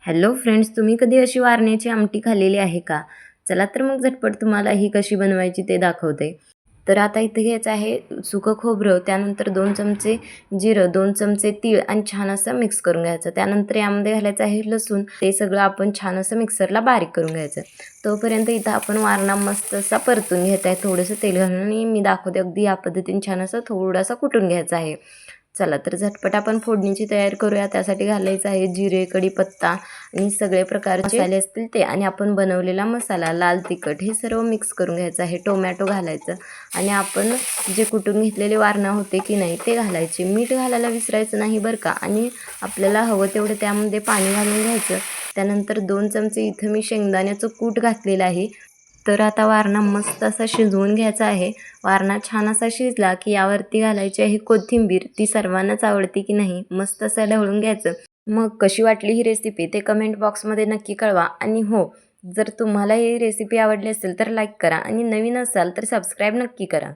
Hello friends, तुम्ही कधी अशी वारण्याची आमटी खाल्लेली आहे का? चला तर मग झटपट तुम्हाला ही कशी बनवायची ते दाखवते. तर आता इथे घ्यायचं आहे सुकं खोबरं, त्यानंतर 2 चमचे जिरं, 2 चमचे तीळ आणि छान असं मिक्स करून घ्यायचं. त्यानंतर यामध्ये घालायचं आहे लसूण. ते सगळं आपण छान असं मिक्सरला बारीक करून घ्यायचं. तोपर्यंत इथं आपण वारणा मस्त असा परतून घेत आहे. थोडंसं तेल घालून आणि मी दाखवते अगदी या पद्धतीने छान असं थोडासा कुटून घ्यायचा आहे. चला तर झटपट आपण फोडणीची तयारी करूया. त्यासाठी घालायचं आहे जिरे, कढीपत्ता आणि सगळे प्रकारचे मसाले असतील ते आणि आपण बनवलेला मसाला, लाल तिखट हे सर्व मिक्स करून घ्यायचं आहे. टोमॅटो घालायचं आणि आपण जे कुटून घेतलेले वारणा होते की नाही ते घालायचे. मीठ घालायला विसरायचं नाही बरं का. आणि आपल्याला हवं तेवढं त्यामध्ये पाणी घालून घ्यायचं. त्यानंतर 2 चमचे इथं मी शेंगदाण्याचं कूट घातलेलं आहे. तर आता वारणा मस्त असा शिजवून घ्यायचा आहे. वारणा छान असा शिजला की यावरती घालायची आहे कोथिंबीर. ती सर्वांनाच आवडते की नाही, मस्त असं ढवळून घ्यायचं. मग कशी वाटली ही रेसिपी ते कमेंट बॉक्समध्ये नक्की कळवा. आणि हो, जर तुम्हाला ही रेसिपी आवडली असेल तर लाईक करा आणि नवीन असाल तर सबस्क्राईब नक्की करा.